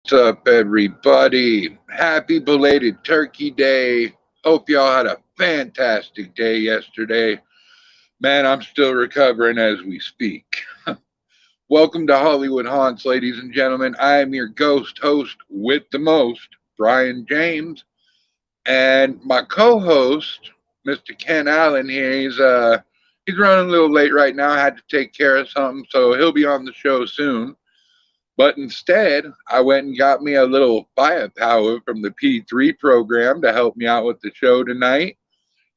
What's up, everybody? Happy belated Turkey Day. Hope y'all had a fantastic day yesterday. Man, I'm still recovering as we speak. Welcome to Hollywood Haunts, ladies and gentlemen. I am your ghost host with the most, Brian James. And my co-host, Mr. Ken Allen here, he's running a little late right now. I had to take care of something, so he'll be on the show soon. But instead, I went and got me a little firepower from the P3 program to help me out with the show tonight.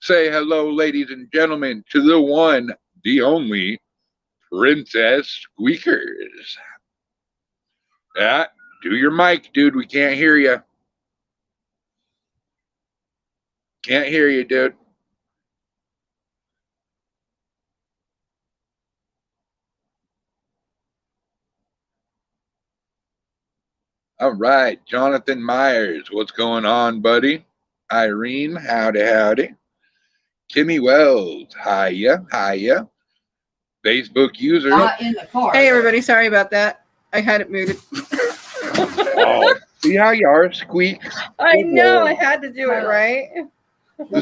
Say hello, ladies and gentlemen, to the one, the only, Princess Squeakers. Yeah, do your mic, dude. We can't hear you. Can't hear you, dude. All right, Jonathan Myers, what's going on, buddy? Irene, howdy. Kimmy Wells, hiya. Facebook user. In the car. Hey, everybody, sorry about that. I had it muted. Oh, see how you are, Squeaks? I know, I had to do it, right?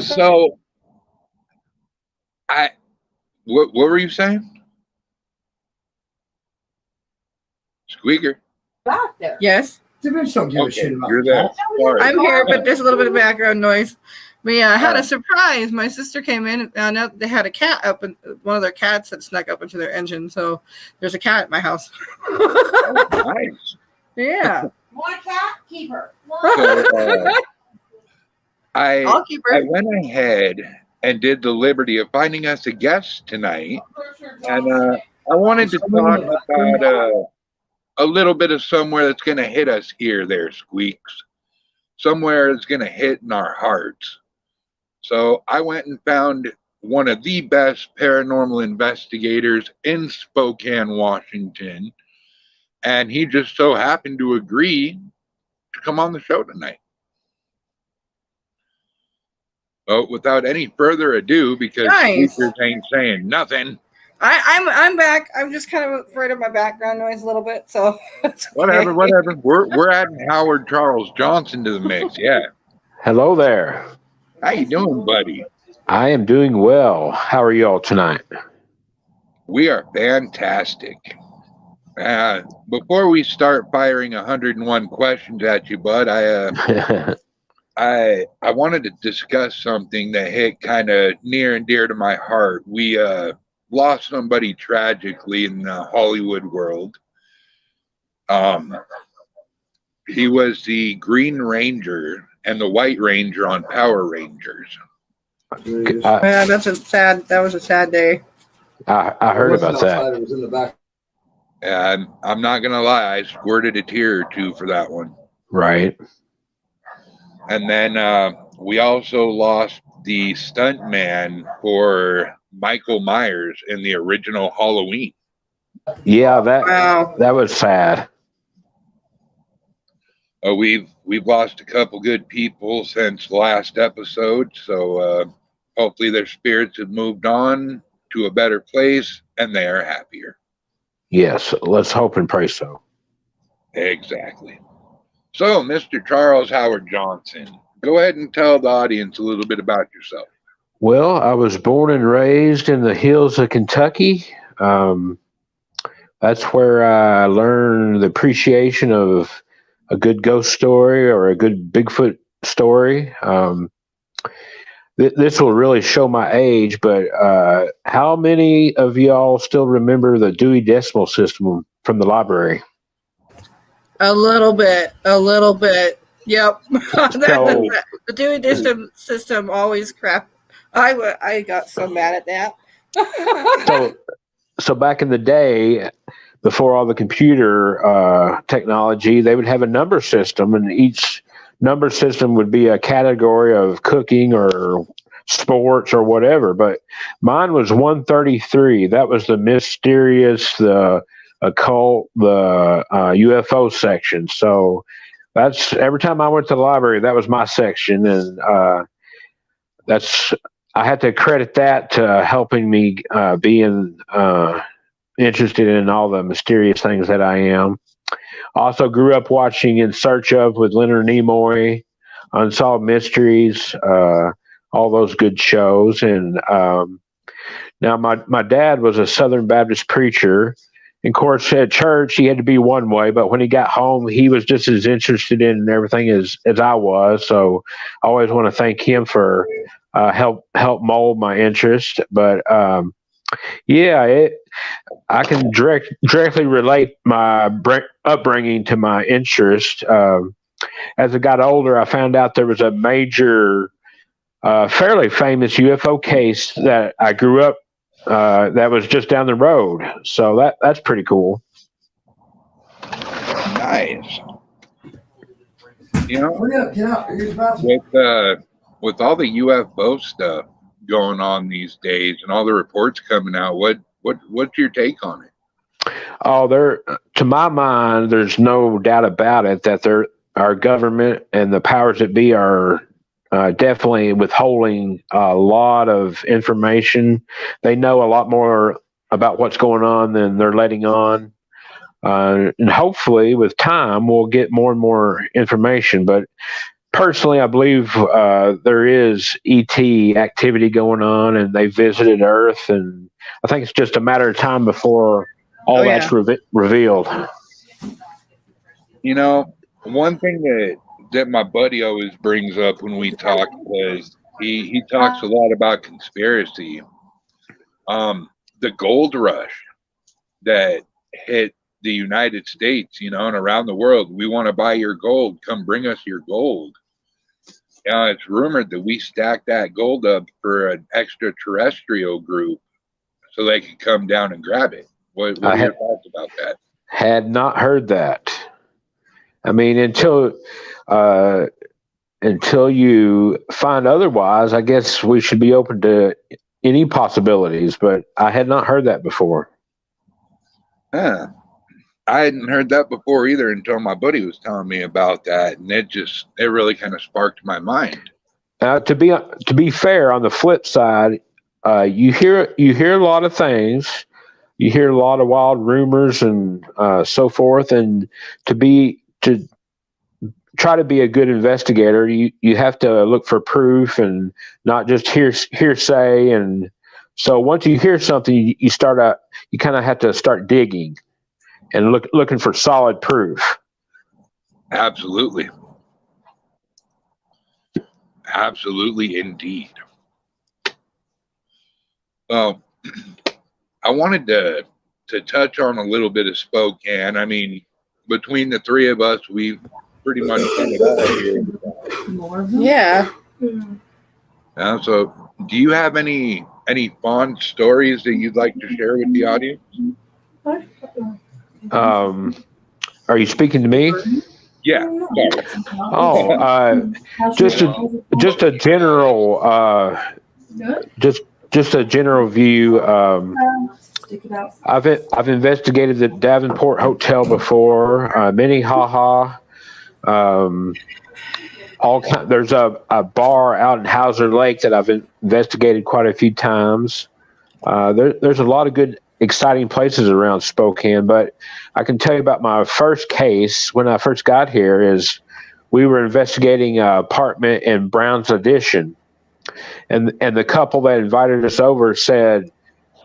So, what were you saying? Squeaker. Back there. Yes. The bitch don't give a shit about you're there. Sorry. I'm here, but there's a little bit of background noise. We had a surprise. My sister came in and found out they had a cat up, and one of their cats had snuck up into their engine. So there's a cat at my house. Nice. Yeah. Want a cat? Keep her. So, I'll keep her. I went ahead and did the liberty of finding us a guest tonight, and I wanted to talk about a little bit of somewhere that's going to hit us here, there, Squeaks. Somewhere that's going to hit in our hearts. So I went and found one of the best paranormal investigators in Spokane, Washington, and he just so happened to agree to come on the show tonight. So without any further ado, because Squeakers ain't saying nothing. I'm back. I'm just kind of afraid of my background noise a little bit, so it's okay. Whatever. We're adding Howard Charles Johnson to the mix. Yeah. Hello there. How you doing, buddy? I am doing well. How are y'all tonight? We are fantastic. Before we start firing 101 questions at you, bud, I wanted to discuss something that hit kind of near and dear to my heart. We lost somebody tragically in the Hollywood world. He was the Green Ranger and the White Ranger on Power Rangers. Yeah, that was a sad day. I heard about that. It was in the back. And I'm not gonna lie, I squirted a tear or two for that one. Right. And then we also lost the stuntman for Michael Myers in the original Halloween. Yeah, that was sad. We've lost a couple good people since last episode, so Hopefully their spirits have moved on to a better place and they are happier. Yes, let's hope and pray so. Exactly. So, Mr. Charles Howard Johnson, go ahead and tell the audience a little bit about yourself. Well, I was born and raised in the hills of Kentucky. That's where I learned the appreciation of a good ghost story or a good Bigfoot story. This will really show my age, but how many of y'all still remember the Dewey Decimal System from the library? A little bit. Yep. So, The Dewey Decimal System always crap. I got so mad at that. so back in the day, before all the computer technology, they would have a number system, and each number system would be a category of cooking or sports or whatever. But mine was 133. That was the mysterious, the occult, the UFO section. So that's every time I went to the library, that was my section, and I had to credit that to helping me being interested in all the mysterious things that I am. Also grew up watching In Search of with Leonard Nimoy, Unsolved Mysteries, all those good shows. And now my dad was a Southern Baptist preacher. And of course, at church, he had to be one way, but when he got home, he was just as interested in everything as I was. So I always want to thank him for help mold my interest. But I can directly relate my upbringing to my interest. As I got older, I found out there was a major, fairly famous UFO case that I grew up that was just down the road. So that's pretty cool. Nice. You know, Hurry up, get out. Here's the bathroom. with all the UFO stuff going on these days and all the reports coming out, what's your take on it? Oh, to my mind, there's no doubt about it that our government and the powers that be are definitely withholding a lot of information. They know a lot more about what's going on than they're letting on. And hopefully with time, we'll get more and more information. But personally, I believe there is ET activity going on, and they visited Earth, and I think it's just a matter of time before all that's revealed. You know, one thing that my buddy always brings up when we talk is he talks a lot about conspiracy. The gold rush that hit the United States, and around the world. We want to buy your gold. Come bring us your gold. It's rumored that we stacked that gold up for an extraterrestrial group so they could come down and grab it. What are your thoughts about that? Had not heard that. I mean, until you find otherwise, I guess we should be open to any possibilities, but I had not heard that before. I hadn't heard that before either until my buddy was telling me about that, and it really kind of sparked my mind. To be fair, on the flip side, you hear a lot of things, you hear a lot of wild rumors and so forth, and to try to be a good investigator, you have to look for proof and not just hearsay. And so once you hear something, you kind of have to start digging and looking for solid proof. Absolutely. Absolutely indeed. Well, I wanted to touch on a little bit of Spokane. I mean, between the three of us, we've pretty much done it all here. Yeah. So do you have any fond stories that you'd like to share with the audience? Are you speaking to me? Yeah. Oh, just a general, just a general view. I've investigated the Davenport Hotel before, Minnehaha, There's a bar out in Hauser Lake that I've investigated quite a few times. There's a lot of good, exciting places around Spokane, but I can tell you about my first case when I first got here is we were investigating an apartment in Brown's Addition, and the couple that invited us over said,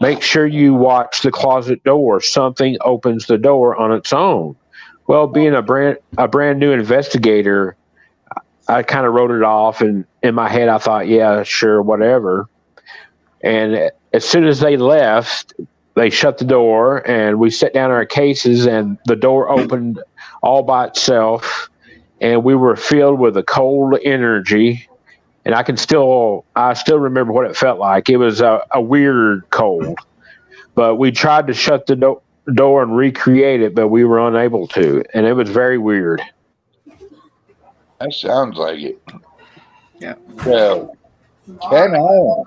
make sure you watch the closet door. Something opens the door on its own. Well, being a brand new investigator, I kind of wrote it off, and in my head I thought, yeah, sure, whatever. And as soon as they left, they shut the door, and we set down our cases, and the door opened all by itself, and we were filled with a cold energy. And I still remember what it felt like. It was a weird cold, but we tried to shut the door and recreate it, but we were unable to, and it was very weird. That sounds like it. Yeah. Well, Ken Allen.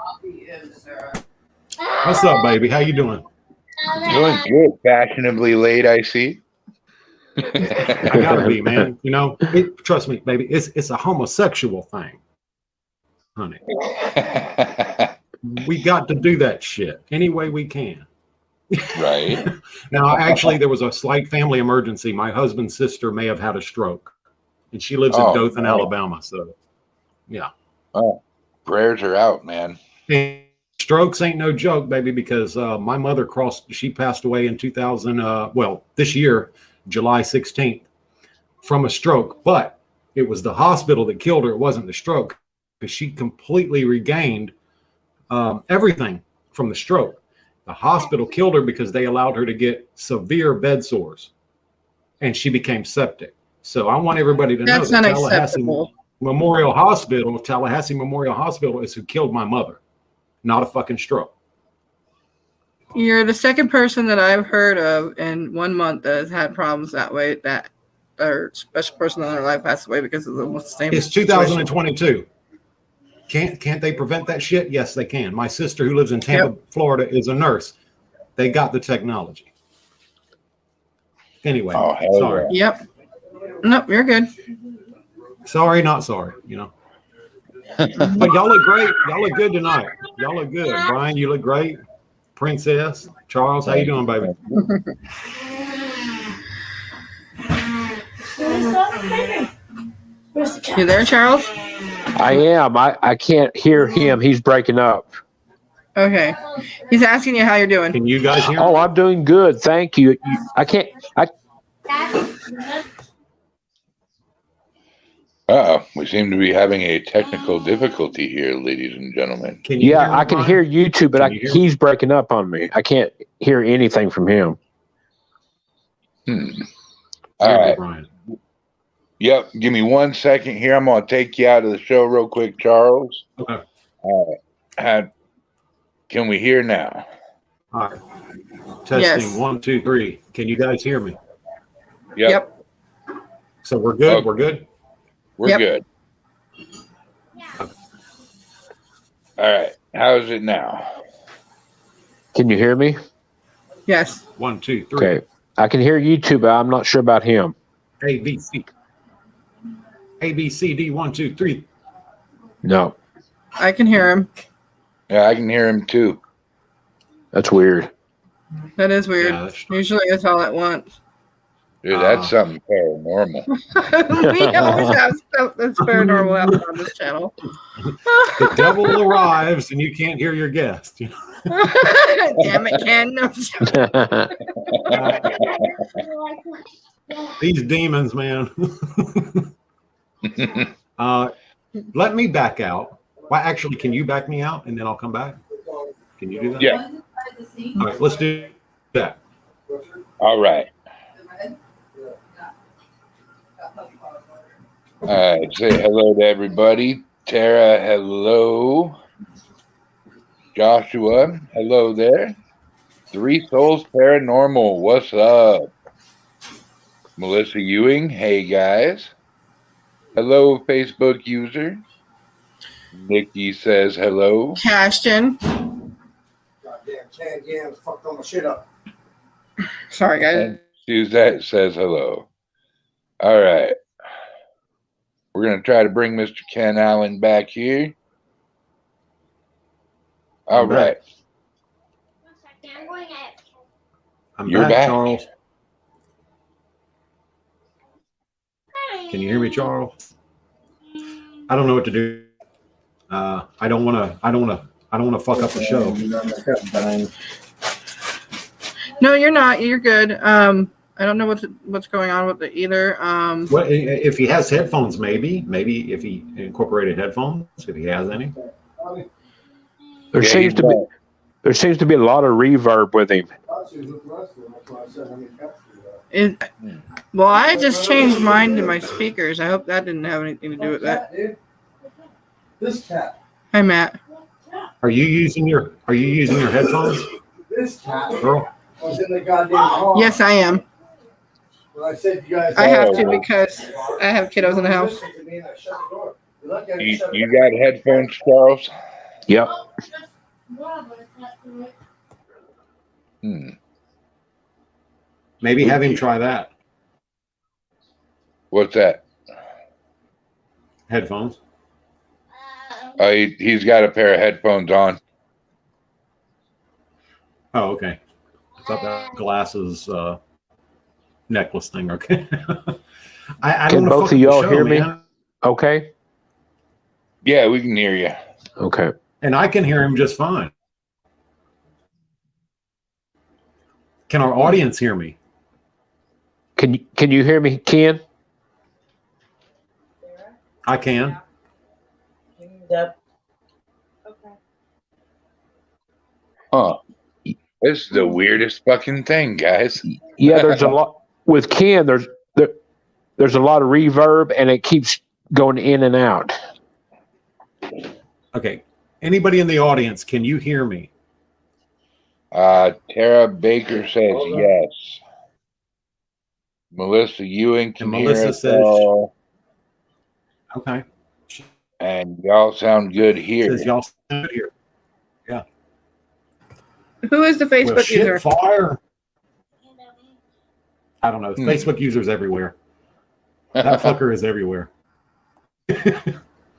What's up, baby? How you doing? Doing good. Fashionably late, I see. I gotta be, man. You know, trust me, baby. It's a homosexual thing, honey. We got to do that shit any way we can. Right. Now, actually, there was a slight family emergency. My husband's sister may have had a stroke, and she lives in Dothan, Alabama. So, yeah. Oh, prayers are out, man. And strokes ain't no joke, baby, because my mother she passed away in 2000, this year, July 16th, from a stroke. But it was the hospital that killed her. It wasn't the stroke, because she completely regained everything from the stroke. The hospital killed her because they allowed her to get severe bed sores, and she became septic. So I want everybody to know that Tallahassee Memorial Hospital is who killed my mother, not a fucking stroke. You're the second person that I've heard of in 1 month that has had problems that way, that their special person in their life passed away because of the same. It's 2022. Can't they prevent that shit? Yes, they can. My sister, who lives in Tampa, Florida, is a nurse. They got the technology. Anyway, sorry. Yep. Nope, you're good. Sorry, not sorry. You know. But y'all look great. Y'all look good tonight. Y'all look good. Brian, you look great. Princess, Charles, how you doing, baby? You there, Charles? I am. I can't hear him. He's breaking up. Okay. He's asking you how you're doing. Can you guys hear me? Oh, I'm doing good. Thank you. We seem to be having a technical difficulty here, ladies and gentlemen. I can hear you too, but he's breaking up on me. I can't hear anything from him. All right. Brian. Yep. Give me 1 second here. I'm going to take you out of the show real quick, Charles. Okay. All right. Can we hear now? All right. Testing. Yes. 1, 2, 3. Can you guys hear me? Yep. So we're good. Okay. We're good. We're good. Okay. All right. How is it now? Can you hear me? Yes. 1, 2, 3. Okay. I can hear you too, but I'm not sure about him. A, B, C, D, 1, 2, 3. No. I can hear him. Yeah, I can hear him too. That's weird. That is weird. Yeah, usually it's all at once. Dude, that's something paranormal. We always have stuff that's paranormal happening on this channel. The devil arrives and you can't hear your guest. You know? Damn it, Ken. No. These demons, man. Let me back out. Well, actually, can you back me out and then I'll come back? Can you do that? Yeah. All right, let's do that. All right. Say hello to everybody. Tara, hello. Joshua, hello there. Three Souls Paranormal, what's up? Melissa Ewing, hey guys. Hello, Facebook user. Nikki says hello. Ashton. Goddamn Can Jams fucked all my shit up. Sorry, guys. And Suzette says hello. All right. We're going to try to bring Mr. Ken Allen back here. All I'm right. back. I'm You're back, back. Charles. Can you hear me, Charles? I don't know what to do. I don't want to fuck up the show. No, you're not. You're good. I don't know what's going on with it either. What if he has headphones? Maybe if he incorporated headphones, if he has any. There seems to be a lot of reverb with him. Well, I just changed mine to my speakers. I hope that didn't have anything to do with that. This cat. Hi, Matt. Are you using your headphones, This cat girl? was in the goddamn car. Yes, I am. When I said you guys. I have to because I have kiddos in the house. You got headphones, Charles? Yep. Maybe have him try that. What's that? Headphones. Oh, he's got a pair of headphones on. Oh, okay. I thought that glasses necklace thing. Okay. I Can don't both of y'all hear me? Okay. Yeah, we can hear you. Okay. And I can hear him just fine. Can our audience hear me? Can you hear me, Ken? I can. Yep. Okay. Huh. This is the weirdest fucking thing, guys. Yeah, there's a lot with Ken. There's a lot of reverb, and it keeps going in and out. Okay. Anybody in the audience, can you hear me? Tara Baker says yes. Melissa Ewing can And hear Melissa us says- all. Okay. And y'all sound good here. Says y'all sound good here. Who is the Facebook Well, shit, user? fire. I don't know. Facebook users everywhere. That fucker is everywhere.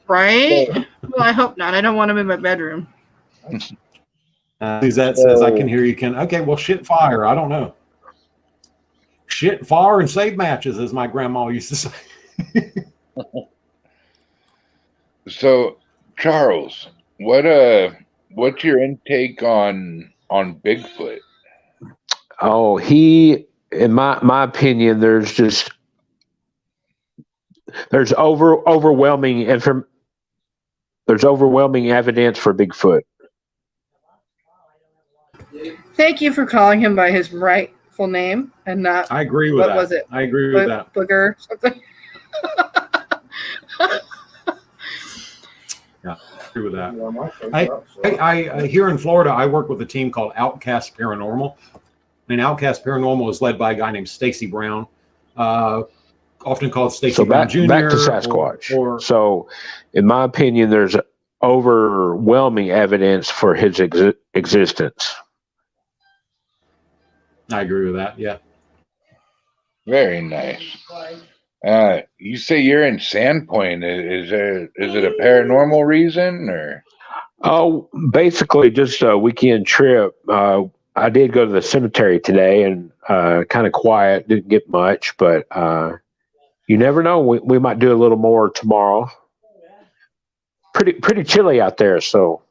Right? Well, I hope not. I don't want him in my bedroom. Suzette says, I can hear you, Ken. Okay, well, shit, fire. I don't know. Shit, fire, and save matches, as my grandma used to say. So, Charles, what's your intake on Bigfoot? Oh, in my opinion, there's overwhelming evidence for Bigfoot. Thank you for calling him by his rightful name and not I agree with What that. was it? I agree with that. Booger something. I agree with that. I here in Florida, I work with a team called Outcast Paranormal. And Outcast Paranormal is led by a guy named Stacy Brown, often called Stacy So Brown back Jr. to Sasquatch. So, in my opinion, there's overwhelming evidence for his existence. I agree with that. Yeah. Very nice. You say you're in Sandpoint. Is it a paranormal reason or? Oh, basically just a weekend trip. I did go to the cemetery today and kind of quiet, didn't get much, but you never know. We might do a little more tomorrow. Pretty chilly out there, so.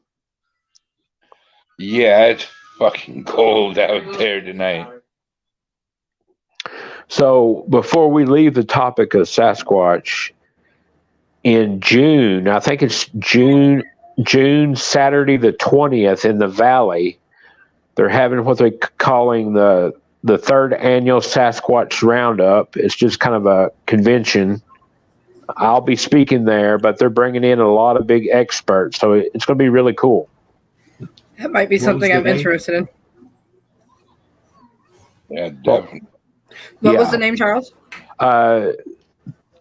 Yeah, it's fucking cold out there tonight. So before we leave the topic of Sasquatch, in June, I think it's June, Saturday the 20th in the Valley, they're having what they're calling the third annual Sasquatch Roundup. It's just kind of a convention. I'll be speaking there, but they're bringing in a lot of big experts, so it's going to be really cool. That might be something I'm interested in. Yeah, definitely. What was the name, Charles?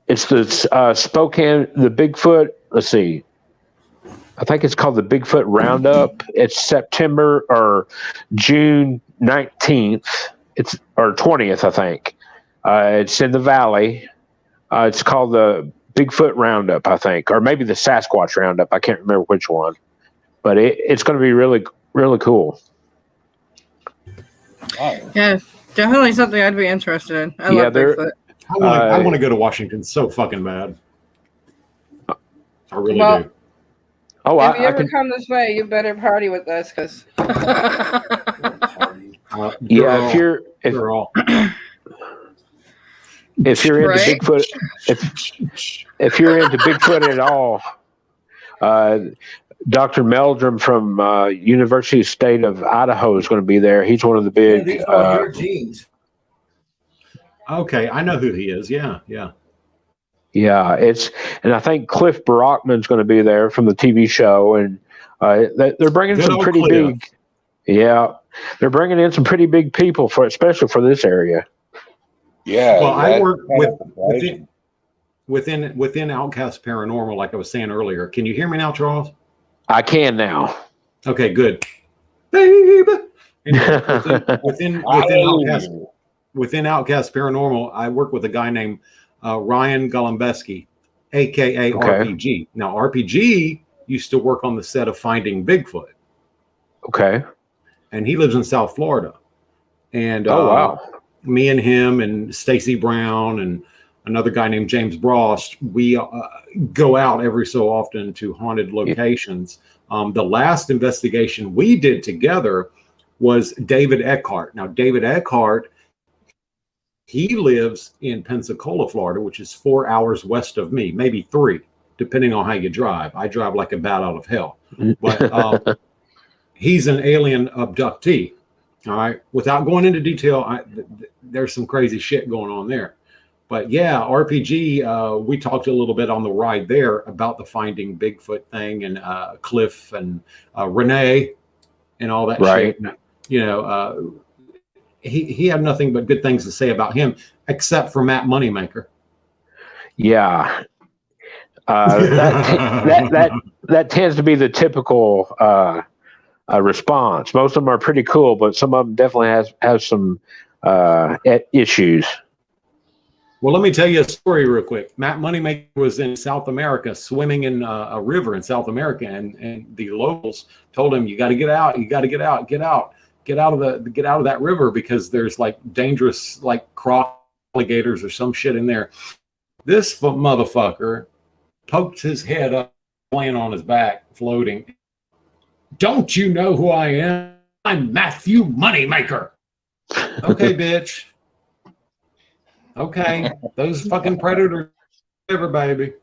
It's the Spokane, the Bigfoot. Let's see. I think it's called the Bigfoot Roundup. It's September or June 19th. Or 20th, I think. It's in the Valley. It's called the Bigfoot Roundup, I think, or maybe the Sasquatch Roundup. I can't remember which one, but it's going to be really, really cool. Yeah, definitely something I'd be interested in. I love Bigfoot. I want to go to Washington so fucking bad. I really do. Oh, if you ever come this way, you better party with us, because. Yeah, if you're into Bigfoot, if you're into Bigfoot at all, Dr. Meldrum from University of State of Idaho is going to be there. He's one of the big. Your genes. Okay, I know who he is. Yeah. Yeah, and I think Cliff Brockman's going to be there from the TV show, and they're bringing some pretty big. Yeah, they're bringing in some pretty big people especially for this area. Yeah. Well, I work within Outcast Paranormal, like I was saying earlier. Can you hear me now, Charles? I can now. Okay, good. Babe. Anyway, within Outcast Paranormal, I work with a guy named Ryan Golembeski, aka RPG. Now, RPG used to work on the set of Finding Bigfoot. Okay. And he lives in South Florida. And wow. Me and him and Stacy Brown and another guy named James Brost, we go out every so often to haunted locations. The last investigation we did together was David Eckhart. Now, David Eckhart, he lives in Pensacola, Florida, which is 4 hours west of me, maybe 3, depending on how you drive. I drive like a bat out of hell. But he's an alien abductee. All right. Without going into detail, there's some crazy shit going on there. But yeah, RPG, we talked a little bit on the ride there about the Finding Bigfoot thing, and Cliff and Renee and all that shit. You know, he had nothing but good things to say about him, except for Matt Moneymaker. Yeah. That tends to be the typical response. Most of them are pretty cool, but some of them definitely have some issues. Well, let me tell you a story real quick. Matt Moneymaker was in South America, swimming in a river in South America, and the locals told him, "You got to get out. You got to get out. Get out of that river, because there's like dangerous like alligators or some shit in there." This motherfucker poked his head up, laying on his back, floating. "Don't you know who I am? I'm Matthew Moneymaker." Okay, bitch. Okay, those fucking predators, ever, baby.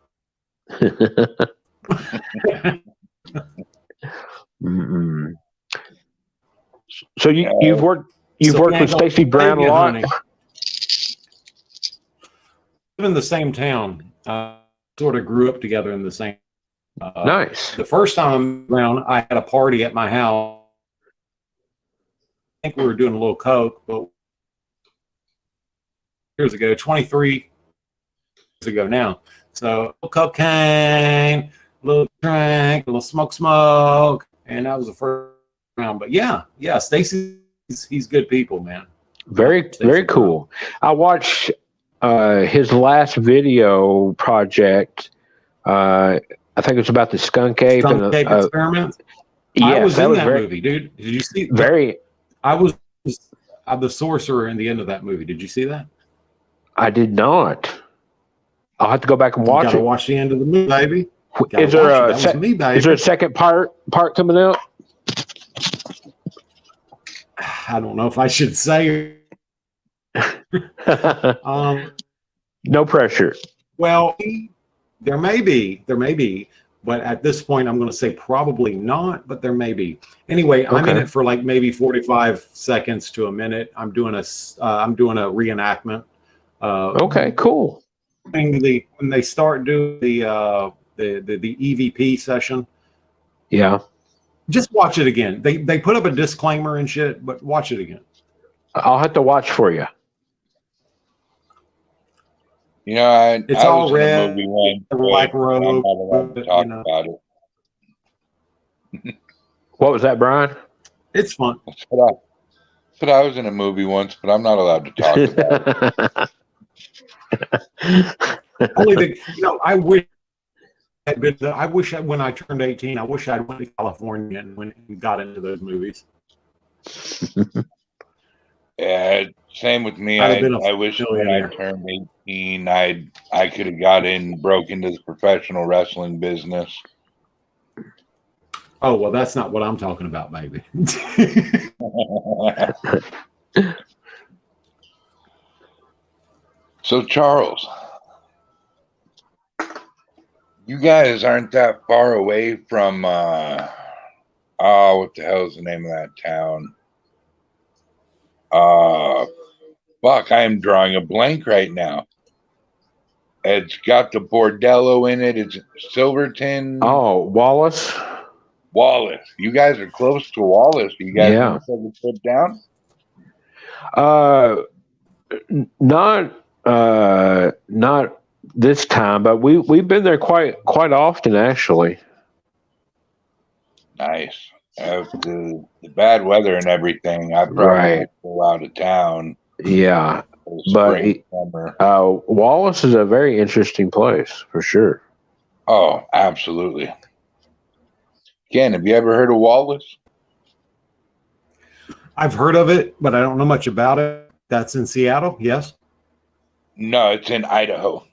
So you've worked with Stacy Brown a lot. Live in the same town. Sort of grew up together in the same. Nice. The first time around, I had a party at my house. I think we were doing a little coke, but years ago, 23 years ago now. So a little cocaine, a little drink, a little smoke, and that was the first round. But yeah, Stacy, he's good people, man. Very cool. I watched his last video project. I think it was about the skunk ape experiment. Yeah, I was in that movie, dude. Did you see? I was the sorcerer in the end of that movie. Did you see that? I did not. I'll have to go back and watch it. Gotta watch the end of the movie, baby. Is there a second part coming out? I don't know if I should say. No pressure. Well, there may be, but at this point, I'm going to say probably not. But there may be. Anyway, I'm in it for like maybe 45 seconds to a minute. I'm doing a reenactment. Okay, cool. When they start doing the EVP session, yeah, just watch it again. They put up a disclaimer and shit, but watch it again. I'll have to watch for you. You know, it's I all was red, in a movie once, black robe. I'm not allowed to talk about it. What was that, Brian? It's fun. But I was in a movie once, but I'm not allowed to talk about it. Only thing, I wish had been. I wish when I turned 18, I wish I'd went to California and went and got into those movies. Yeah, same with me. I'd have been I a wish when I millionaire. turned 18, I could have got in, broke into the professional wrestling business. Oh well, that's not what I'm talking about, baby. So, Charles, you guys aren't that far away from, what the hell is the name of that town? Fuck, I am drawing a blank right now. It's got the bordello in it. It's Silverton. Oh, Wallace. Wallace. You guys are close to Wallace. You guys Yeah. want to take a trip down? Not this time, but we've been there quite often actually. Nice. The bad weather and everything, I probably Right. go out of town. Yeah, for but spring, summer. Wallace is a very interesting place for sure. Oh, absolutely. Ken, have you ever heard of Wallace? I've heard of it, but I don't know much about it. That's in Seattle, yes? No, it's in Idaho.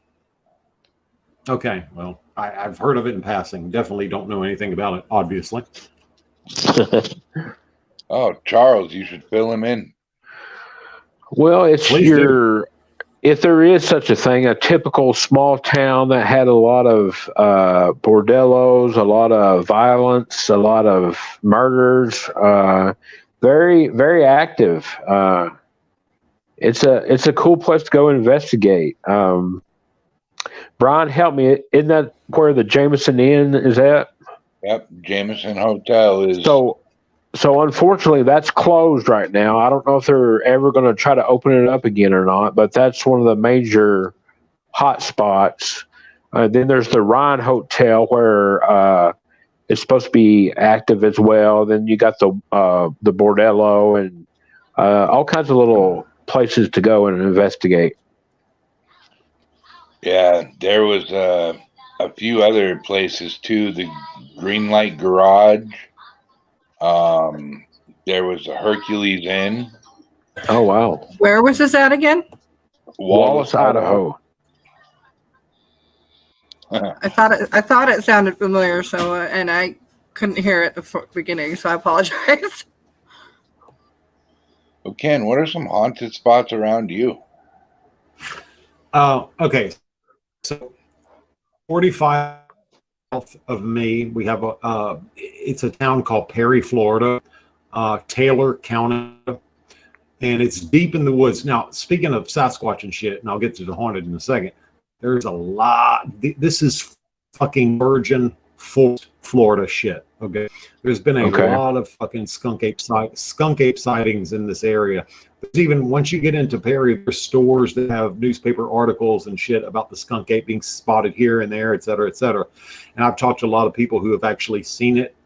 Okay, well, I've heard of it in passing. Definitely don't know anything about it, obviously. Oh, Charles, you should fill him in. Well, it's Please do. if there is such a thing, a typical small town that had a lot of bordellos, a lot of violence, a lot of murders, very, very active. It's a cool place to go investigate. Brian, help me. Isn't that where the Jameson Inn is at? Yep, Jameson Hotel is. So unfortunately, that's closed right now. I don't know if they're ever going to try to open it up again or not, but that's one of the major hot spots. Then there's the Ryan Hotel where it's supposed to be active as well. Then you got the Bordello and all kinds of little places to go and investigate. Yeah, there was a few other places too. The Greenlight Garage. There was a Hercules Inn. Oh wow! Where was this at again? Wallace, Idaho. I thought it sounded familiar, so and I couldn't hear it at the beginning, so I apologize. Well, Ken, what are some haunted spots around you? Okay, so 45 south of me, we have it's a town called Perry, Florida, Taylor County, and it's deep in the woods. Now, speaking of Sasquatch and shit, and I'll get to the haunted in a second, there's a lot. This is fucking virgin Florida shit. Okay, there's been a lot of fucking skunk ape sightings in this area. Even once you get into Perry, there's stores that have newspaper articles and shit about the skunk ape being spotted here and there, et cetera, et cetera. And I've talked to a lot of people who have actually seen it,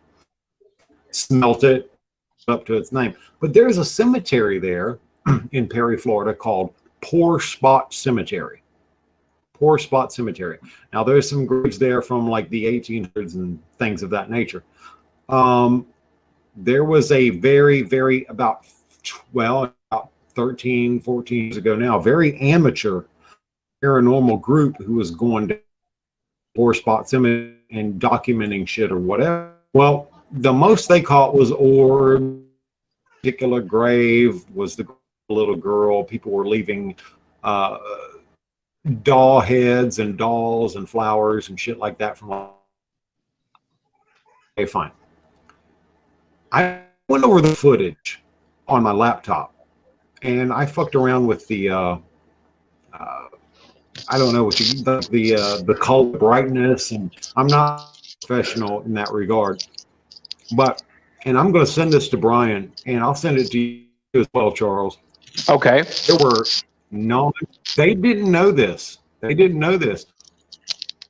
smelt it, up to its name. But there's a cemetery there in Perry, Florida called Poor Spot Cemetery. Poor Spot Cemetery. Now, there's some graves there from like the 1800s and things of that nature. There was a very, about 13, 14 years ago now, very amateur paranormal group who was going to Poor Spot Cemetery and documenting shit or whatever. Well, the most they caught was particular grave was the little girl. People were leaving doll heads and dolls and flowers and shit like that from. Okay, fine. I went over the footage on my laptop and I fucked around with the I don't know what the color brightness, and I'm not professional in that regard. But and I'm going to send this to Brian, and I'll send it to you as well, Charles. Okay. There were they didn't know this. They didn't know this,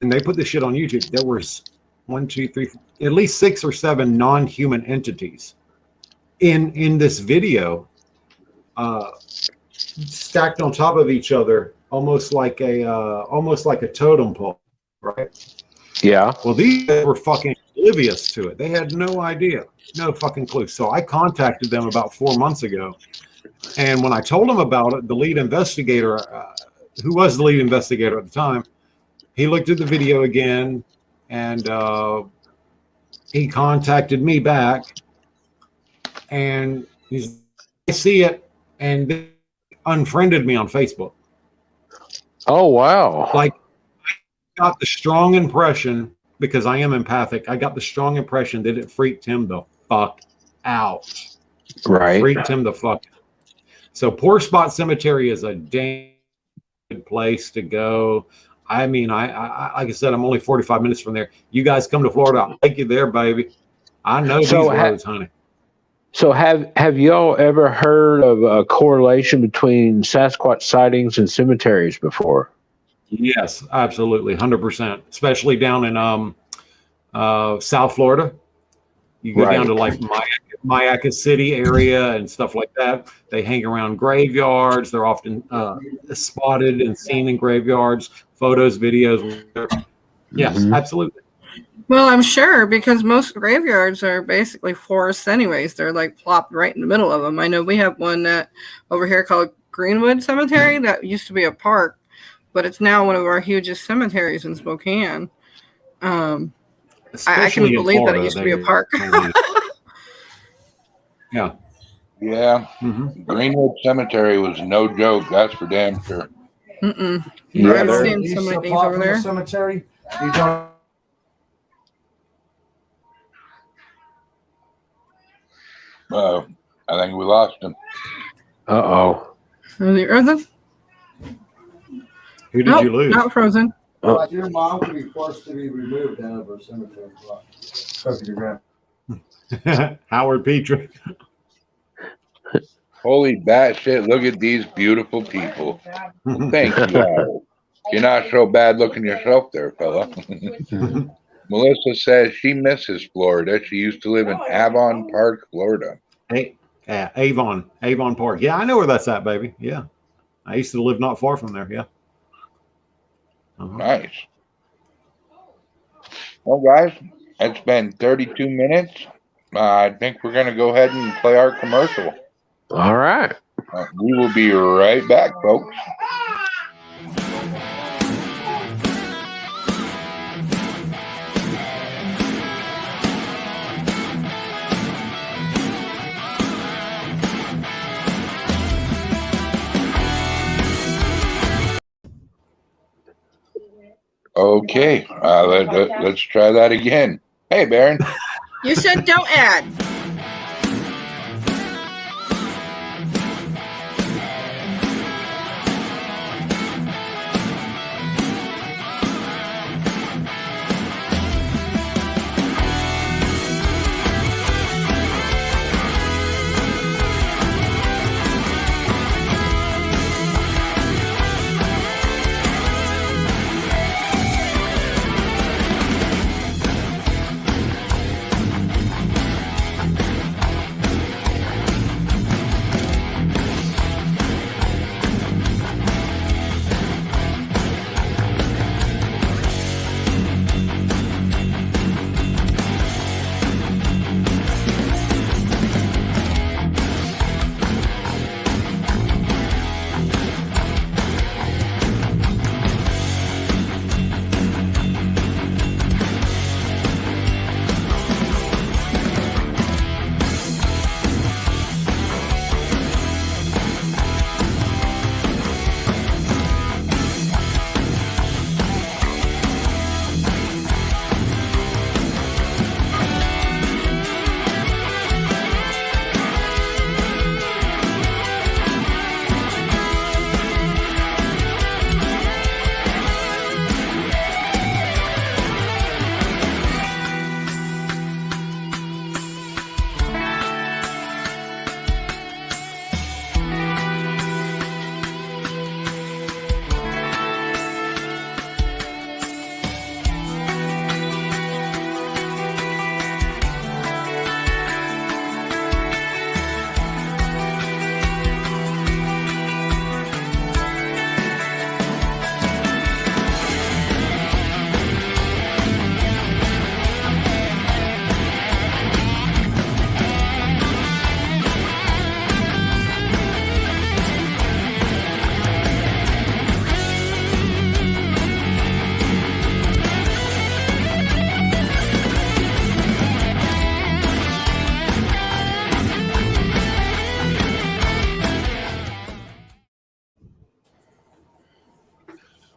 and they put this shit on YouTube. There was 1, 2, 3, at least 6 or 7 non-human entities in this video. stacked on top of each other, almost like a totem pole, right? Yeah. Well, these guys were fucking oblivious to it. They had no idea, no fucking clue. So I contacted them about 4 months ago, and when I told them about it, the lead investigator, who was the lead investigator at the time, he looked at the video again, and he contacted me back, and I see it, and they unfriended me on Facebook. Oh, wow. Like, I got the strong impression, because I am empathic, I got the strong impression that it freaked him the fuck out. Right. Freaked him the fuck out. So Poor Spot Cemetery is a damn good place to go. I mean, I like I said, I'm only 45 minutes from there. You guys come to Florida, I'll take you there, baby. I know these roads, honey. So have y'all ever heard of a correlation between Sasquatch sightings and cemeteries before? Yes, absolutely, 100%. Especially down in South Florida. You go down to like Mayaca City area and stuff like that. They hang around graveyards. They're often spotted and seen in graveyards. Photos, videos. Yes, absolutely. Well, I'm sure, because most graveyards are basically forests anyways. They're like plopped right in the middle of them. I know we have one that over here called Greenwood Cemetery that used to be a park, but it's now one of our hugest cemeteries in Spokane. I can believe Florida, that it used to be a park. Yeah. Yeah. Greenwood Cemetery was no joke. That's for damn sure. Yeah, I've seen so many things over there. Cemetery, you don't. I think we lost him. Uh-oh. Is he frozen? Who did you lose? Not frozen. Well, your mom could be forced to be removed out of her cemetery plot. Howard Petrie. Holy batshit, look at these beautiful people. Thank you, Howard. You're not so bad looking yourself there, fella. Melissa says she misses Florida. She used to live in Avon Park, Florida. Hey, Avon Park. Yeah, I know where that's at, baby. Yeah. I used to live not far from there. Yeah. Nice. Well, guys, it's been 32 minutes. I think we're going to go ahead and play our commercial. All right. We will be right back, folks. Okay, let's try that again. Hey, Baron. You said don't add.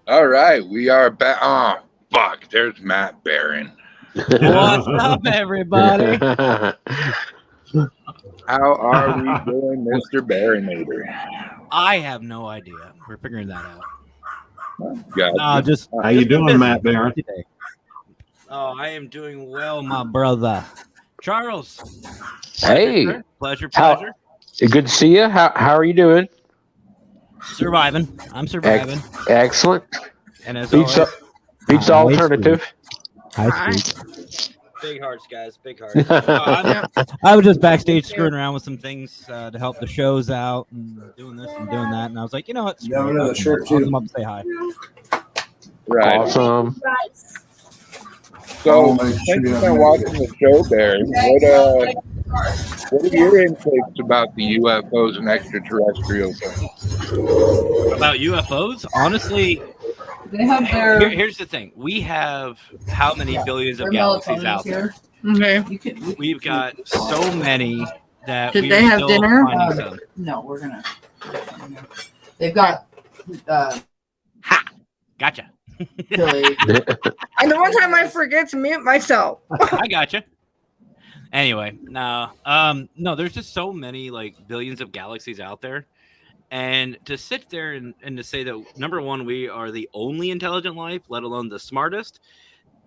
All right, we are back. Oh, fuck. There's Matt Barron. What's up, everybody? How are we doing, Mr. Barronator? I have no idea. We're figuring that out. Gotcha. No, just How you doing, busy Matt Barron? today. Oh, I am doing well, my brother. Charles. Hey, Pleasure. good to see you. How are you doing? Surviving. I'm surviving. Excellent. And as Beats always, the alternative. Hi. big hearts, guys. Big hearts. I was just backstage screwing around with some things to help the shows out and doing this and doing that. And I was like, you know what? You have another shirt, I'll too. come up and say hi. Right. Awesome. So, thanks for watching the show, Barry. What are your intakes about the UFOs and extraterrestrials? About UFOs? Honestly, They have their here's the thing. We have how many billions of their galaxies melatonin out there? here. Okay. We've got so many that Did we they are have still dinner? finding some. No, we're gonna. They've got Gotcha. Billy. And the one time I forget to mute myself. I gotcha. Anyway, no, there's just so many like billions of galaxies out there. And to sit there and to say that, number one, we are the only intelligent life, let alone the smartest,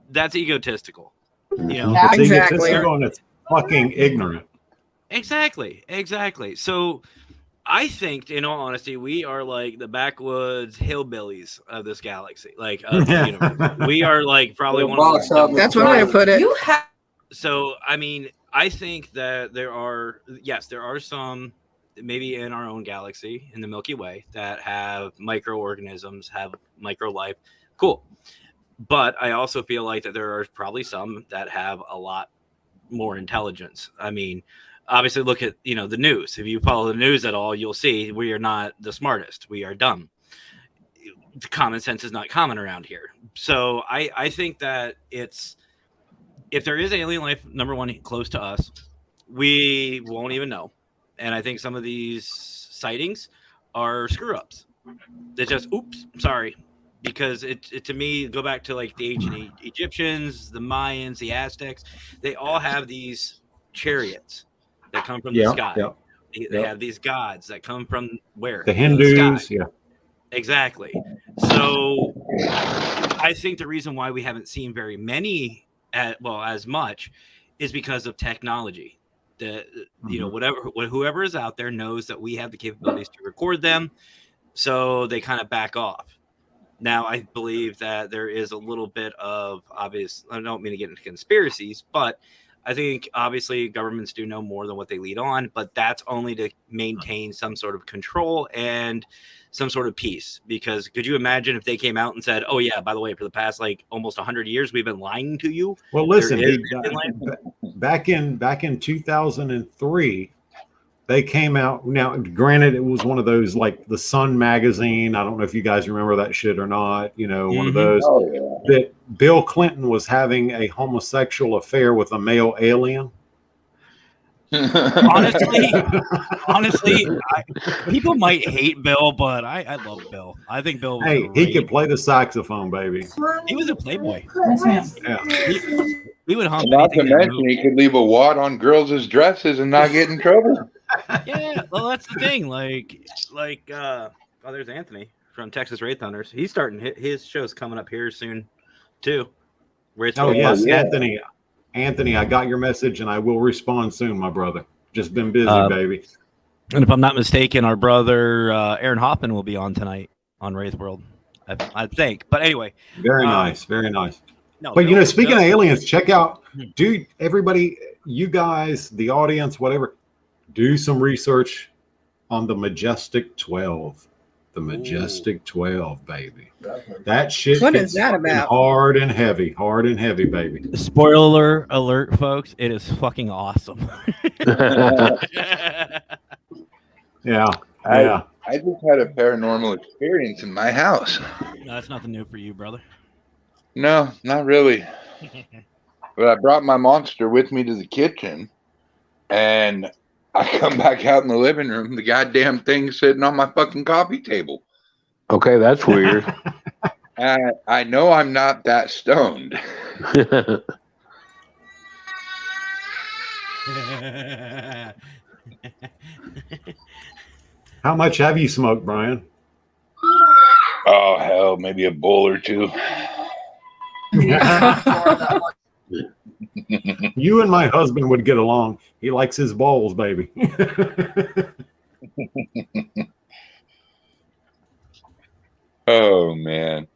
that's egotistical. You know, Yeah. It's Exactly. egotistical and it's fucking ignorant. Exactly. So I think, in all honesty, we are like the backwoods hillbillies of this galaxy. Like, of the universe. We are like probably one of the That's one way to put it. You have So, I mean, I think that there are some maybe in our own galaxy, in the Milky Way, that have microorganisms, have micro life. Cool. But I also feel like that there are probably some that have a lot more intelligence. I mean, obviously look at, the news. If you follow the news at all, you'll see we are not the smartest. We are dumb. The common sense is not common around here. So I think that if there is alien life, number one, close to us, we won't even know. And I think some of these sightings are screw ups. They just, oops, sorry. Because it to me, go back to like the ancient Egyptians, the Mayans, the Aztecs, they all have these chariots that come from the sky. Yeah. They have these gods that come from where? The Hindus, sky. Exactly. So I think the reason why we haven't seen very many, as much, is because of technology. Whoever is out there knows that we have the capabilities to record them, so they kind of back off. Now, I believe that there is a little bit of obvious. I don't mean to get into conspiracies, but I think obviously governments do know more than what they lead on, but that's only to maintain some sort of control and some sort of peace. Because could you imagine if they came out and said, "Oh yeah, by the way, for the past like almost 100 years, we've been lying to you"? Well, listen, back in 2003, they came out. Now, granted, it was one of those like the Sun magazine. I don't know if you guys remember that shit or not. One of those that Bill Clinton was having a homosexual affair with a male alien. Honestly, people might hate Bill, but I love Bill. I think Bill was he could play the saxophone, baby. He was a playboy. Yes, ma'am. Yeah. We would hump Not to anything that mention, moved. he could leave a wad on girls' dresses and not get in trouble. Yeah, well, that's the thing. There's Anthony from Texas Raid Thunders. He's starting his show's coming up here soon, too. Yes, Anthony, I got your message and I will respond soon, my brother. Just been busy, baby. And if I'm not mistaken, our brother Aaron Hoffman will be on tonight on Wraith World, I think. But anyway, very nice. No, but speaking of aliens, check out, dude. Everybody, you guys, the audience, whatever, do some research on the Majestic 12. The Majestic 12, baby. That shit. What is that about? Hard and heavy, baby. Spoiler alert, folks! It is fucking awesome. Yeah. I just had a paranormal experience in my house. No, that's nothing new for you, brother. No, not really. But I brought my monster with me to the kitchen, and I come back out in the living room. The goddamn thing's sitting on my fucking coffee table. Okay, that's weird. I know I'm not that stoned. How much have you smoked, Brian? Oh hell, maybe a bowl or two. You and my husband would get along. He likes his bowls, baby. Oh man.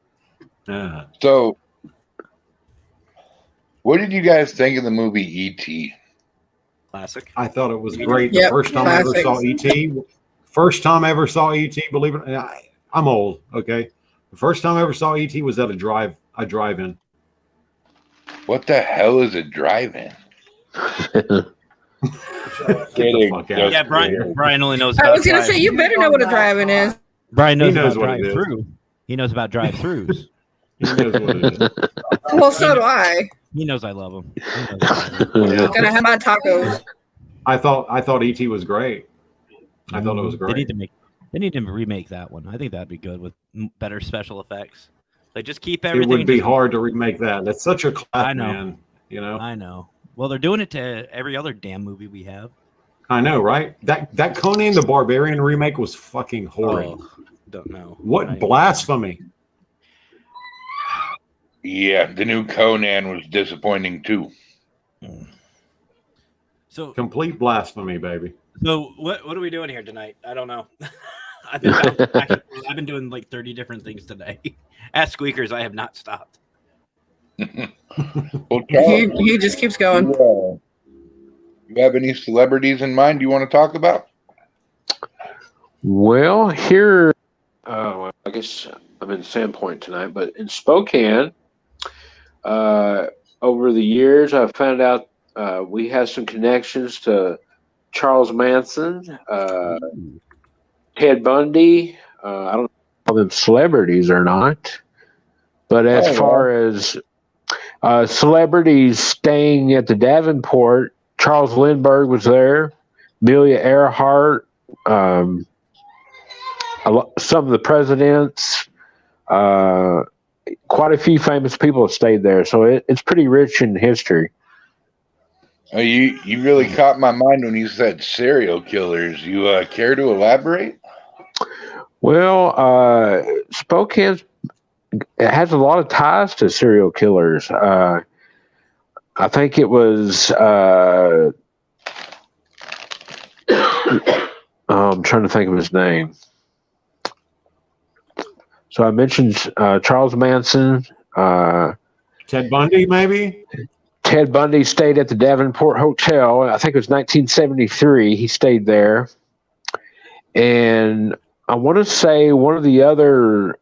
Yeah. So, what did you guys think of the movie E.T.? Classic. I thought it was great. Yep, The first time I ever classic. saw E.T. First time I ever saw E.T. Believe it, I'm old. Okay, the first time I ever saw E.T. was at a drive-in. What the hell is a drive-in? Get the fuck out. Yeah, Brian only knows. I About was gonna drive. say you better know what a drive-in is. Brian He knows, knows about what it is. drive-through. He knows about drive-throughs. He knows what it is. Well, so do I. He knows I love him. He knows I love him. Yeah. Gonna have my tacos. I thought E.T. was great. I thought it was great. They need to remake that one. I think that'd be good with better special effects. Like just keep It everything. would be hard to remake that. That's such a classic, I know. man. You know. I know. Well, they're doing it to every other damn movie we have. I know, right? That Conan the Barbarian remake was fucking horrid. Oh, don't know. What blasphemy! Yeah, the new Conan was disappointing too. So Complete blasphemy, baby. So what are we doing here tonight? I don't know. I've been doing like 30 different things today. At Squeakers, I have not stopped. Well, He just keeps going. You have any celebrities in mind you want to talk about? Well, here, I guess I'm in Sandpoint tonight, but in Spokane, over the years, I found out we have some connections to Charles Manson, Ted Bundy. I don't know if all them celebrities or not, but as far as celebrities staying at the Davenport, Charles Lindbergh was there, Amelia Earhart, some of the presidents, quite a few famous people have stayed there. So it's pretty rich in history. You really caught my mind when you said serial killers. You care to elaborate? Well, Spokane has a lot of ties to serial killers. I think it was. I'm trying to think of his name. So I mentioned Charles Manson. Ted Bundy, maybe? Ted Bundy stayed at the Davenport Hotel. I think it was 1973. He stayed there. And I want to say one of the other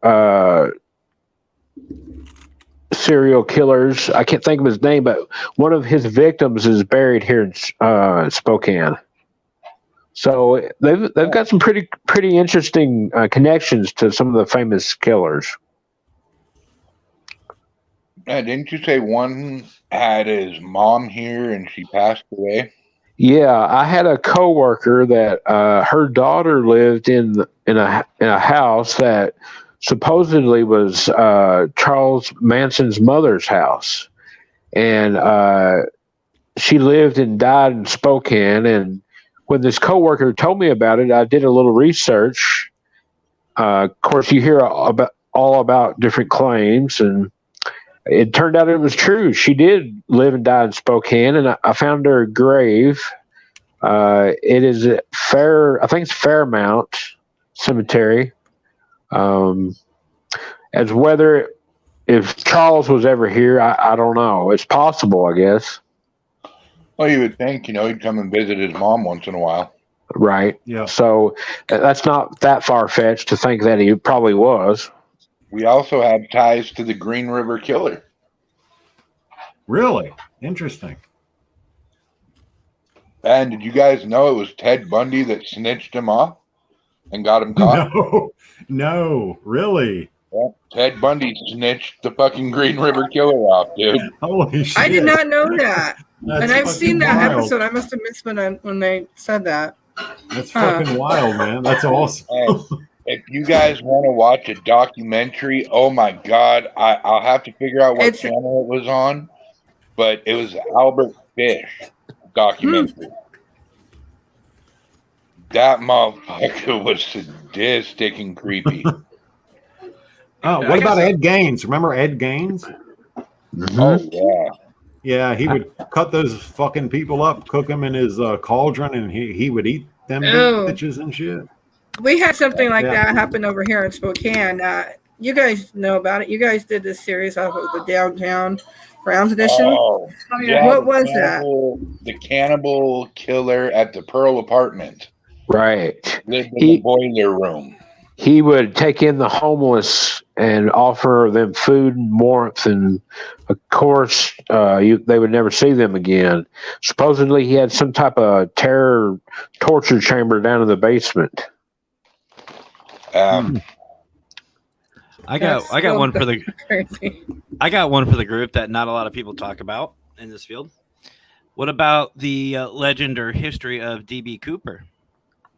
serial killers, I can't think of his name, but one of his victims is buried here in Spokane. So they've got some pretty interesting connections to some of the famous killers. Didn't you say one had his mom here and she passed away? Yeah, I had a coworker that her daughter lived in a house that supposedly was Charles Manson's mother's house, and she lived and died in Spokane. And when this coworker told me about it, I did a little research. Of course, you hear all about different claims, and it turned out it was true. She did live and die in Spokane, and I found her grave. It is I think it's Fairmount Cemetery. As whether if Charles was ever here, I don't know. It's possible, I guess. Well, you would think, he'd come and visit his mom once in a while. Right. Yeah. So that's not that far-fetched to think that he probably was. We also have ties to the Green River Killer. Really? Interesting. And did you guys know it was Ted Bundy that snitched him off and got him caught? No, really? Yeah, Ted Bundy snitched the fucking Green River Killer off, dude. Holy shit. I did not know that. That's And I've seen that fucking wild. episode. I must have missed when they said that. That's fucking wild, man. That's awesome. If you guys want to watch a documentary, oh my God, I'll have to figure out what channel it was on, but it was Albert Fish documentary. That motherfucker was sadistic and creepy. What about Ed Gaines? Remember Ed Gaines? Mm-hmm. Oh yeah. Yeah, he would cut those fucking people up, cook them in his cauldron, and he would eat them bitches and shit. We had something like that happen over here in Spokane. You guys know about it. You guys did this series off of the Downtown Browns edition. Oh, yeah, what was that? The cannibal killer at the Pearl apartment. Right. Lived in the boiler room. He would take in the homeless and offer them food and warmth, and of course, they would never see them again. Supposedly, he had some type of torture chamber down in the basement. I got one for the I got one for the group that not a lot of people talk about in this field. What about the legend or history of DB Cooper?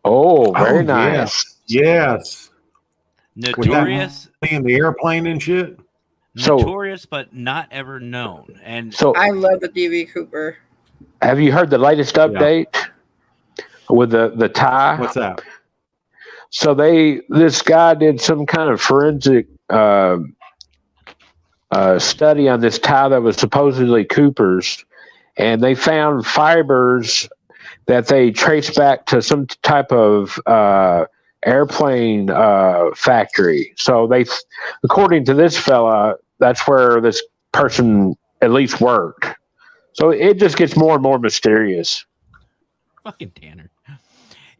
Oh, very nice. Yes. Notorious in the airplane and shit. Notorious, but not ever known. And so I love the DB Cooper. Have you heard the latest update with the tie? What's that? So this guy did some kind of forensic study on this tie that was supposedly Cooper's, and they found fibers that they traced back to some type of airplane factory. So according to this fella, that's where this person at least worked. So it just gets more and more mysterious. Fucking Tanner.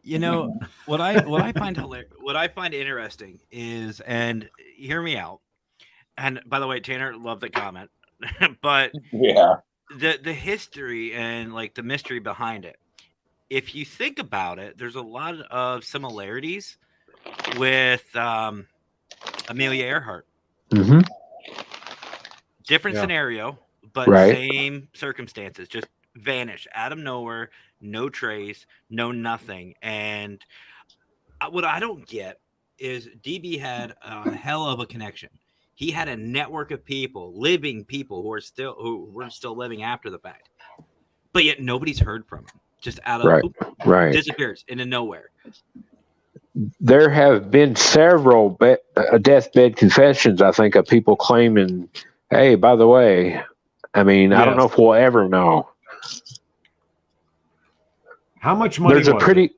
You know what I find interesting is, and hear me out. And by the way, Tanner, love the comment. But yeah, the history and like the mystery behind it. If you think about it, there's a lot of similarities with Amelia Earhart. Mm-hmm. Different scenario, but same circumstances. Just vanish out of nowhere, no trace, no nothing. And what I don't get is DB had a hell of a connection. He had a network of people, living people who were still living after the fact, but yet nobody's heard from him. Just out of disappears into nowhere. There have been several deathbed confessions, I think, of people claiming, "Hey, by the way, I mean, I don't know if we'll ever know." How much money? There's a pretty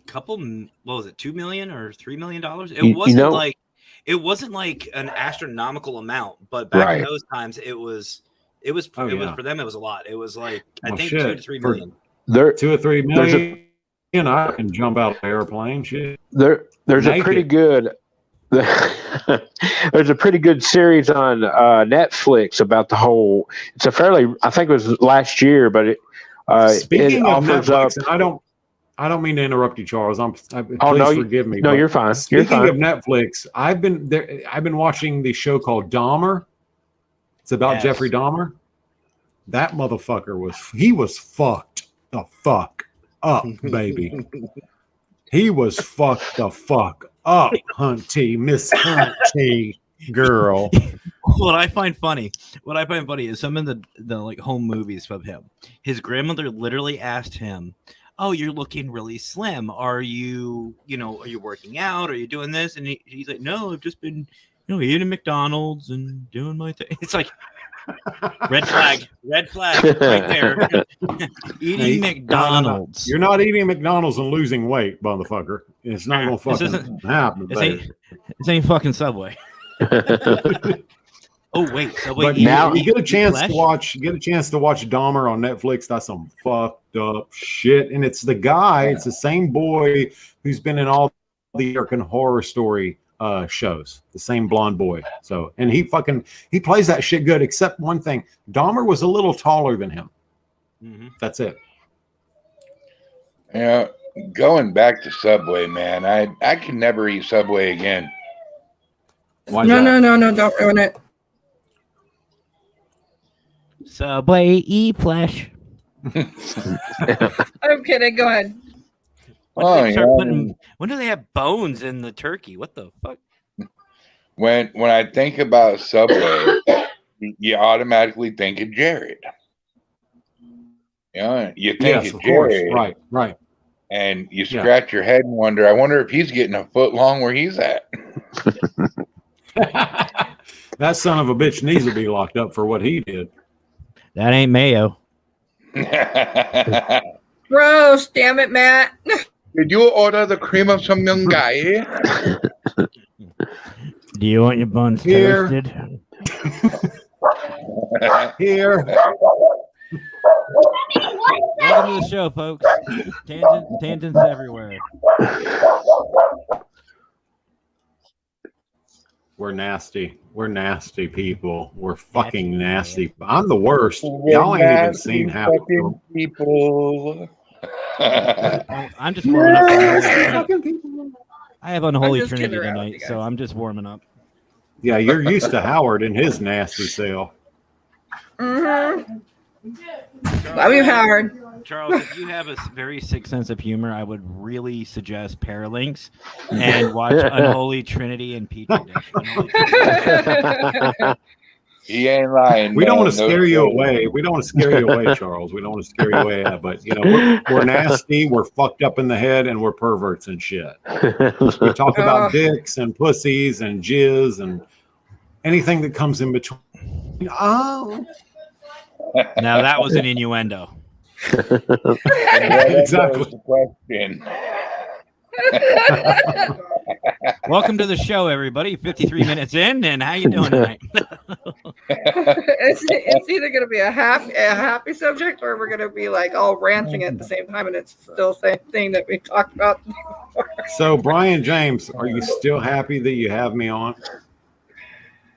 couple. What was it? $2 million or $3 million? It wasn't like an astronomical amount, but back in those times, it was for them. It was a lot. It was like I think 2 to 3 million. 2 or 3 million. I can jump out of the airplane. Shit. There's a pretty good. There's a pretty good series on Netflix about the whole. It's a fairly. I think it was last year, but speaking it of offers Netflix, up. I don't mean to interrupt you, Charles. Please forgive me. No, you're fine. Speaking of Netflix, I've been watching the show called Dahmer. It's about Jeffrey Dahmer. That motherfucker was fucked the fuck up, baby. He was fucked the fuck up, Miss Hunty girl. What I find funny is some of the like home movies of him. His grandmother literally asked him, "Oh, you're looking really slim. Are you working out? Are you doing this?" And he's like, "No, I've just been, eating McDonald's and doing my thing." It's like red flag right there. Eating McDonald's. You're not eating McDonald's and losing weight, motherfucker. It's not gonna fucking happen. This ain't fucking Subway. Oh wait, Subway. But now you get a chance to watch. Get a chance to watch Dahmer on Netflix. That's some fucked up shit, and it's the guy. It's the same boy who's been in all the American Horror Story shows. The same blonde boy. So, and he plays that shit good. Except one thing, Dahmer was a little taller than him. Mm-hmm. That's it. Yeah, going back to Subway, man. I can never eat Subway again. No, don't ruin it. Subway eat flesh. I'm kidding. Go ahead. When do they start putting? When do they have bones in the turkey? What the fuck? When I think about Subway, you automatically think of Jared. Yeah, you think Yes, of of course. Jared, Right. and you scratch your head and wonder. I wonder if he's getting a foot long where he's at. That son of a bitch needs to be locked up for what he did. That ain't mayo. Gross, damn it, Matt. Did you order the cream of some young guy? Do you want your buns Here. toasted? Here. Welcome to the show, folks. Tangents everywhere. We're nasty. We're nasty people. We're fucking nasty. I'm the worst. Y'all ain't even seen half of them. People. I'm just warming up. I have Unholy I'm just Trinity kidding around with tonight, you so guys. I'm just warming up. Yeah, you're used to Howard and his nasty self. Mm-hmm. Love you, Howard. Charles, if you have a very sick Sense of humor, I would really suggest Paralinks and watch Unholy Trinity and Petri Dish. He ain't lying. We don't man. want to scare you away. We don't want to scare you away, Charles. We don't want to scare you away. But, you know, we're nasty. We're fucked up in the head, and we're perverts and shit. We talk about dicks and pussies and jizz and anything that comes in between. Oh. Now that was an innuendo. Exactly. The question. Welcome to the show, everybody. 53 minutes in, and how you doing tonight? It's either going to be a happy subject, or we're going to be like all ranting at the same time, and it's still the same thing that we talked about before. So, Brian James, are you still happy that you have me on?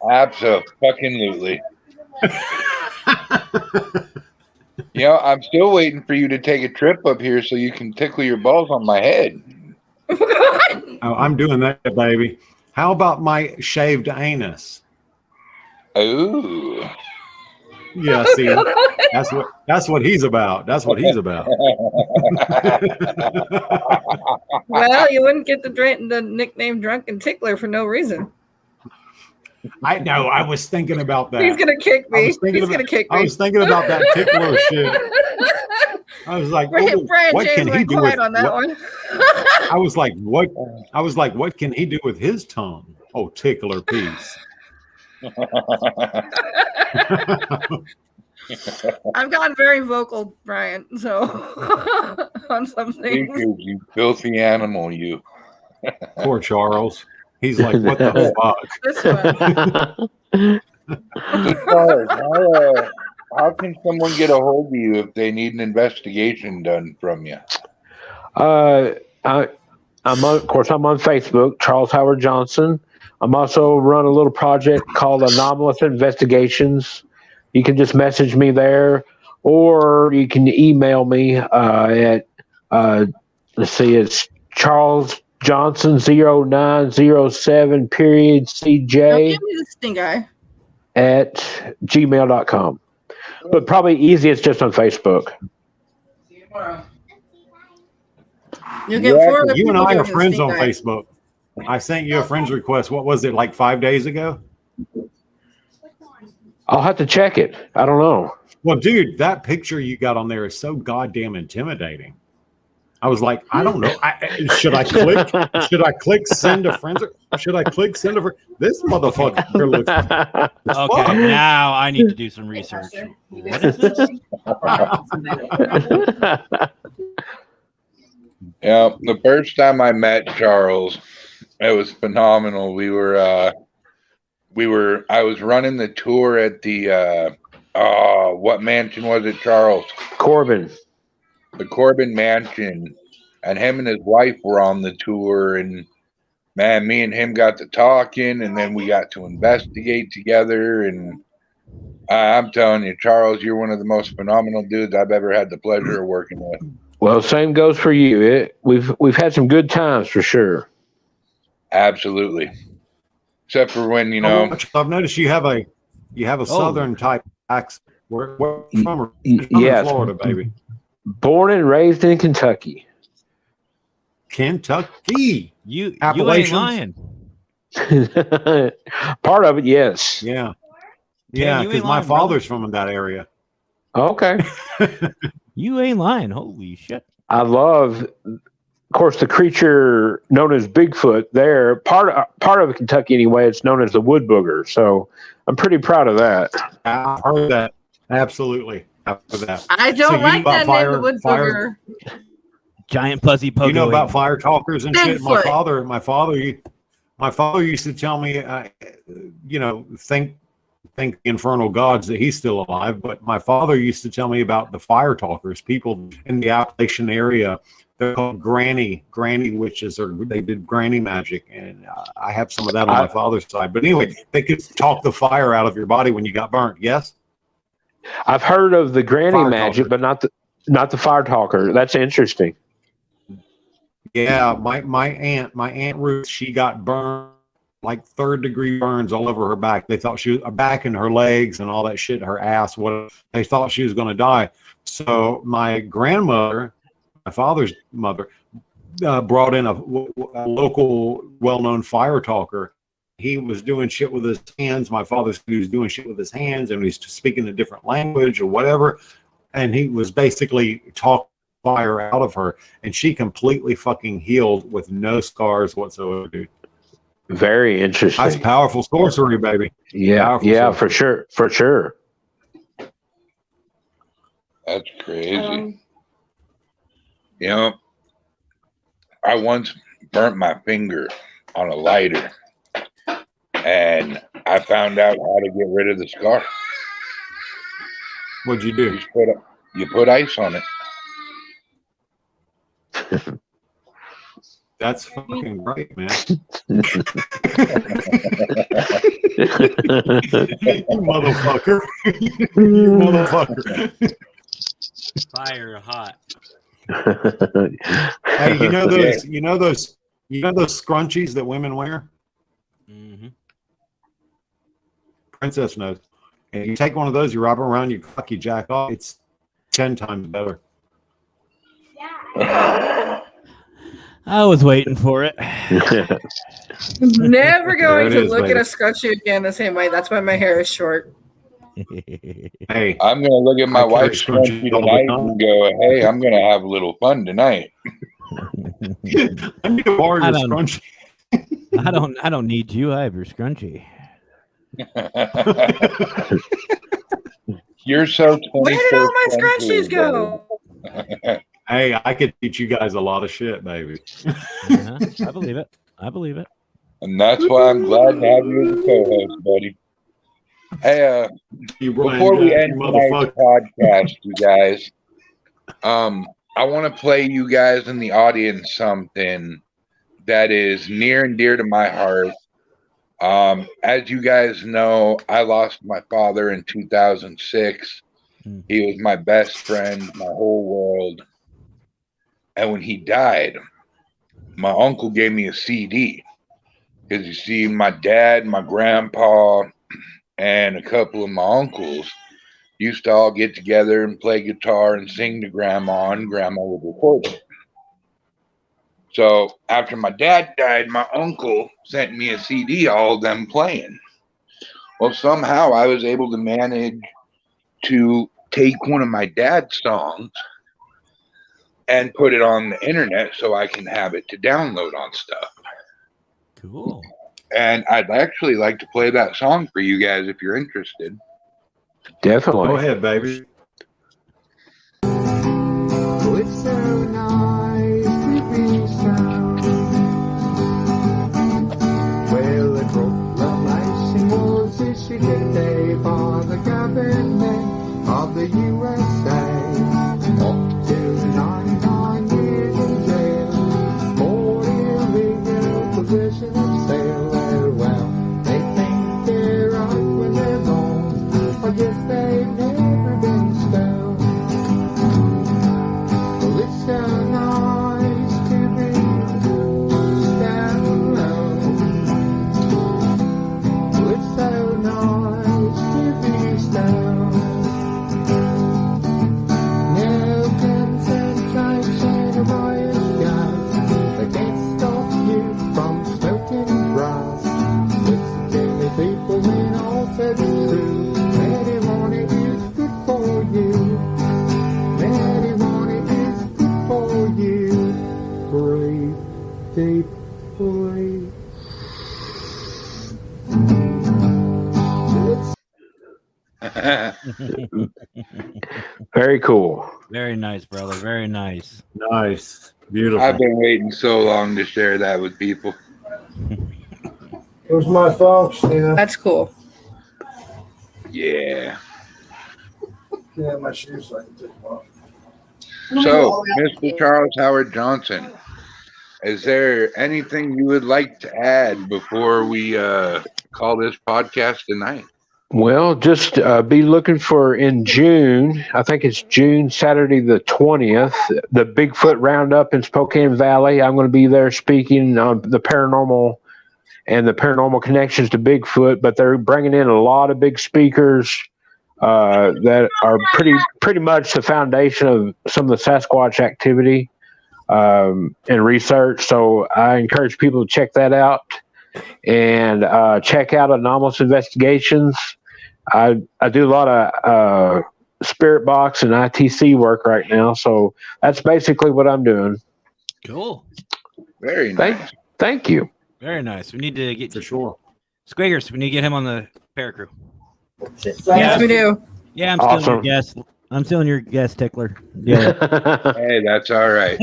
Absolutely. You know, I'm still waiting for you to take a trip up here so you can tickle your balls on my head. Oh, I'm doing that, baby. How about my shaved anus? Ooh. Yeah, see, that's what he's about. That's what he's about. Well, you wouldn't get the nickname Drunken Tickler for no reason. I know. I was thinking about that. He's gonna kick me. He's gonna kick me. I was thinking about that tickler shit. I was like, Brian what James can he went do quiet with on that one? I was like, what? I was like, what can he do with his tongue? Oh, tickler piece. I've gotten very vocal, Brian. So on some things. You filthy animal, you. Poor Charles. He's like, what the fuck? This one. So, how can someone get a hold of you if they need an investigation done from you? I'm of course I'm on Facebook, Charles Howard Johnson. I'm also run a little project called Anomalous Investigations. You can just message me there, or you can email me at let's see, it's Charles Johnson 0907 period CJ Don't give me this thing, guy. at gmail.com. But probably easiest just on Facebook. You get four other You and people I are doing this friends thing, on guy. Facebook. I sent you a friend's request. What was it, like 5 days ago? I'll have to check it. I don't know. Well, dude, that picture you got on there is so goddamn intimidating. I was like, I don't know. Should I click? Should I click send a friend? Should I click send a friend? This motherfucker looks. Okay, now I need to do some research. What is this? Yeah, the first time I met Charles, it was phenomenal. I was running the tour at the what mansion was it, Charles? Corbin. The Corbin Mansion, and him and his wife were on the tour, and man, me and him got to talking, and then we got to investigate together, and I'm telling you, Charles, you're one of the most phenomenal dudes I've ever had the pleasure of working with. Well, same goes for you. We've had some good times for sure. Absolutely. Except for when, you know, I've noticed you have a southern type accent. Where from? You're from? In Yes. Florida, baby. Born and raised in Kentucky. Kentucky. You ain't Appalachians. lying. Part of it, yes. Yeah. Ken, Yeah, you because ain't my lying, brother. father's from that area. Okay. You ain't lying. Holy shit. I love, of course, the creature known as Bigfoot there. Part of Kentucky, anyway, it's known as the wood booger. So I'm pretty proud of that. I've heard that. Absolutely. I've heard that. I So don't you like know that about name, the wood booger. Giant fuzzy pogo. You know about fire talkers and shit. My Bigfoot. father used to tell me, think the infernal gods that he's still alive. But my father used to tell me about the fire talkers, people in the Appalachian area. They're called granny witches, or they did granny magic, and I have some of that on my father's side. But anyway, they could talk the fire out of your body when you got burnt. Yes, I've heard of the granny Fire magic, talker. but not the fire talker. That's interesting. Yeah, my aunt Ruth, she got burned, like 3rd-degree burns all over her back. They thought she was back and her legs and all that shit, her ass. What they thought she was going to die. So my grandmother, my father's mother, brought in a local well-known fire talker. He was doing shit with his hands. My father he was doing shit with his hands, and he's speaking a different language or whatever. And he was basically talking fire out of her, and she completely fucking healed with no scars whatsoever, dude. Very interesting. That's powerful sorcery, baby. Yeah, Powerful sorcery. for sure. That's crazy. You know, I once burnt my finger on a lighter, and I found out how to get rid of the scar. What'd you do? You put ice on it. That's fucking great, man. You motherfucker. You motherfucker. Fire hot. Hey, you know those scrunchies that women wear? Mm-hmm. Princess knows. And you take one of those, you wrap it around, you fuck, you jack off. It's 10 times better. I was waiting for it. Never going There it to is, look baby. at a scrunchie again the same way. That's why my hair is short. Hey, I'm gonna look at my I carry wife's scrunchies scrunchie all the tonight time. and go, "Hey, I'm gonna have a little fun tonight." I need to borrow I your don't- scrunchie. I don't need you. I have your scrunchie. You're so 21st Where did all my century, scrunchies go? Hey, I could teach you guys a lot of shit, baby. Uh-huh. I believe it. I believe it. And that's why I'm glad to have you as a co-host, buddy. Hey, You before we end tonight's motherfucker. podcast, you guys, I want to play you guys in the audience something that is near and dear to my heart. As you guys know, I lost my father in 2006. He was my best friend, my whole world. And when he died, my uncle gave me a CD. Because you see, my dad, my grandpa, and a couple of my uncles used to all get together and play guitar and sing to grandma, and grandma would record it. So after my dad died, my uncle sent me a CD, all of them playing. Well, somehow I was able to manage to take one of my dad's songs and put it on the internet so I can have it to download on stuff. Cool. And I'd actually like to play that song for you guys if you're interested. Definitely. Go ahead, baby. Oh, it's so nice to be strong. Well, the proclamation was issued today by the government of the USA. Up to 99 years in jail for illegal possession of sale. Oh, well, they think they're right when they're wrong. I guess they've never been stoned. Well, it's so nice. deeply. Very cool. Very nice, brother. Very nice. Nice. Beautiful. I've been waiting so long to share that with people. Here's my phone, Stina. That's cool. Yeah. Yeah, my shoes so I can take them off. So, Mr. Charles Howard Johnson, is there anything you would like to add before we call this podcast tonight? Well, just be looking for in June. I think it's June, Saturday the 20th, the Bigfoot Roundup in Spokane Valley. I'm going to be there speaking on the paranormal and the paranormal connections to Bigfoot. But they're bringing in a lot of big speakers that are pretty much the foundation of some of the Sasquatch activity and research. So I encourage people to check that out and check out Anomalous Investigations. I do a lot of spirit box and ITC work right now, so that's basically what I'm doing. Cool. Very nice. Thank you. Very nice. We need to get For sure. Squiggers. We need to get him on the paracrew. Yes, we do. Yeah, I'm Awesome. still your guest. I'm still your guest tickler. Yeah. Hey, that's all right.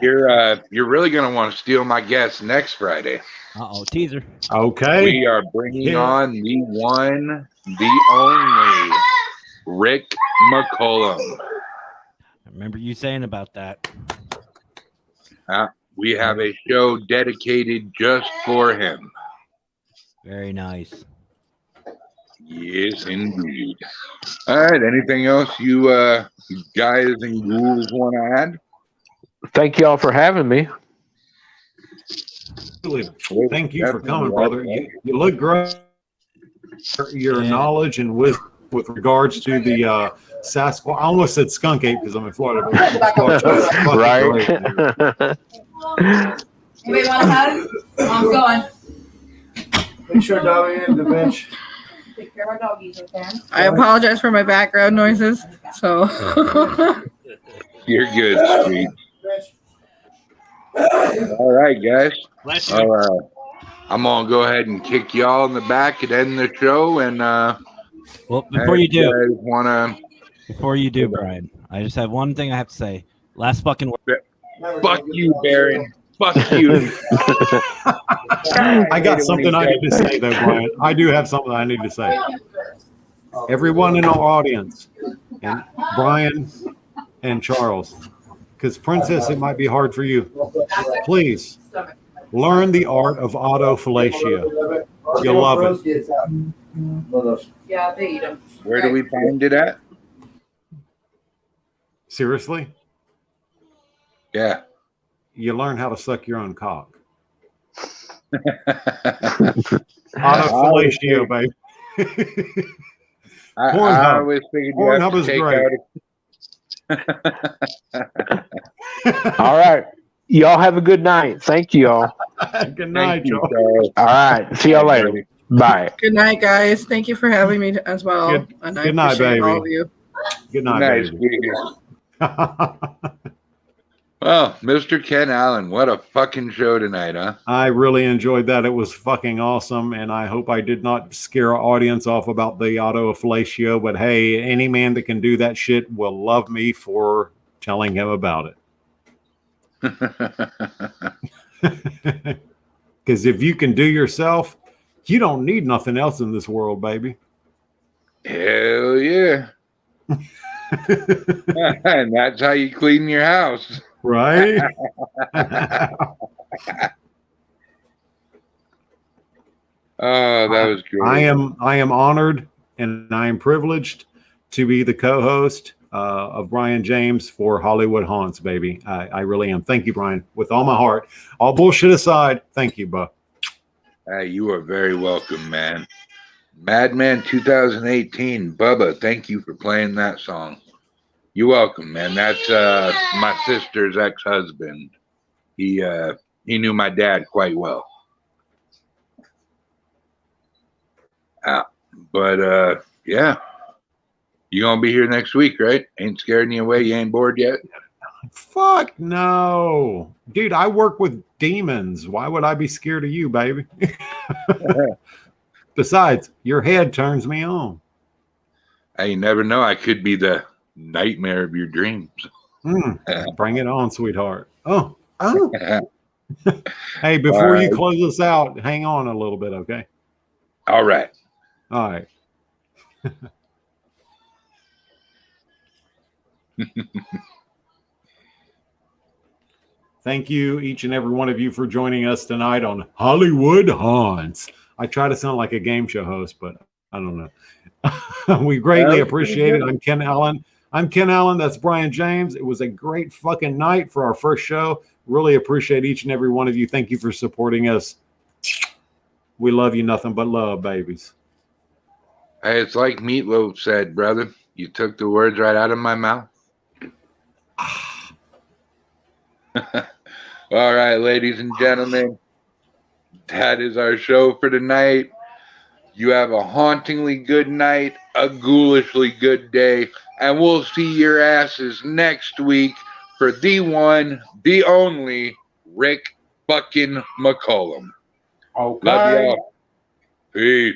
You're really gonna want to steal my guest next Friday. Uh-oh, teaser. Okay. We are bringing on the one, the only Rick McCollum. I remember you saying about that. We have a show dedicated just for him. Very nice. Yes, indeed. All right. Anything else you guys and ghouls want to add? Thank you all for having me. Thank you for coming, brother. You look great. Your knowledge and wisdom with regards to the Sasquatch. I almost said skunk ape because I'm in Florida. Right. Anybody want a hug? I'm going. Make sure Dobby in the bench. Take care of our doggies, okay? I apologize for my background noises. So You're good, sweet. All right, guys. Bless you. I'm gonna go ahead and kick y'all in the back and end the show. And Well, before you do, wanna Brian, I just have one thing I have to say. Last fucking word. fuck you, Baron. Fuck you. I got something I need to say, though, Brian. I do have something I need to say. Everyone in our audience, and Brian and Charles, because Princess, it might be hard for you. Please learn the art of autofellatio. You'll love it. Yeah, they eat them. Where do we find it at? Seriously? Yeah. You learn how to suck your own cock. Autofellatio, baby. I always figured you have Pornhub to is take great. All right. Y'all have a good night. Thank you all. Good night, you, y'all. Charles. All right. See y'all later. Bye. good night, guys. Thank you for having me as well. Good- and I good night, appreciate all baby. of you. Good night, Nice, baby. sweetie. Well, Mr. Ken Allen, what a fucking show tonight, huh? I really enjoyed that. It was fucking awesome, and I hope I did not scare our audience off about the autofellatio. But hey, any man that can do that shit will love me for telling him about it. Because if you can do yourself, you don't need nothing else in this world, baby. Hell yeah. And that's how you clean your house. Right? Oh, that was great. I am honored and I am privileged to be the co-host of Brian James for Hollywood Haunts, baby. I really am. Thank you, Brian, with all my heart. All bullshit aside, thank you, bud. You are very welcome, man. Madman 2018, Bubba, thank you for playing that song. You're welcome, man. That's my sister's ex-husband. He knew my dad quite well. But yeah, you gonna be here next week, right? Ain't scaring you away? You ain't bored yet? Fuck no. Dude, I work with demons. Why would I be scared of you, baby? Besides, your head turns me on. Hey, you never know. I could be the nightmare of your dreams. Bring it on, sweetheart. Oh. Hey, All before you right. close us out, hang on a little bit, okay? All right. All right. Thank you, each and every one of you, for joining us tonight on Hollywood Haunts. I try to sound like a game show host, but I don't know. We greatly appreciate it. I'm Ken Allen. That's Brian James. It was a great fucking night for our first show. Really appreciate each and every one of you. Thank you for supporting us. We love you, nothing but love, babies. Hey, it's like Meatloaf said, brother. You took the words right out of my mouth. All right, ladies and gentlemen, that is our show for tonight. You have a hauntingly good night, a ghoulishly good day, and we'll see your asses next week for the one, the only Rick fucking McCollum. Okay. Love y'all. Peace.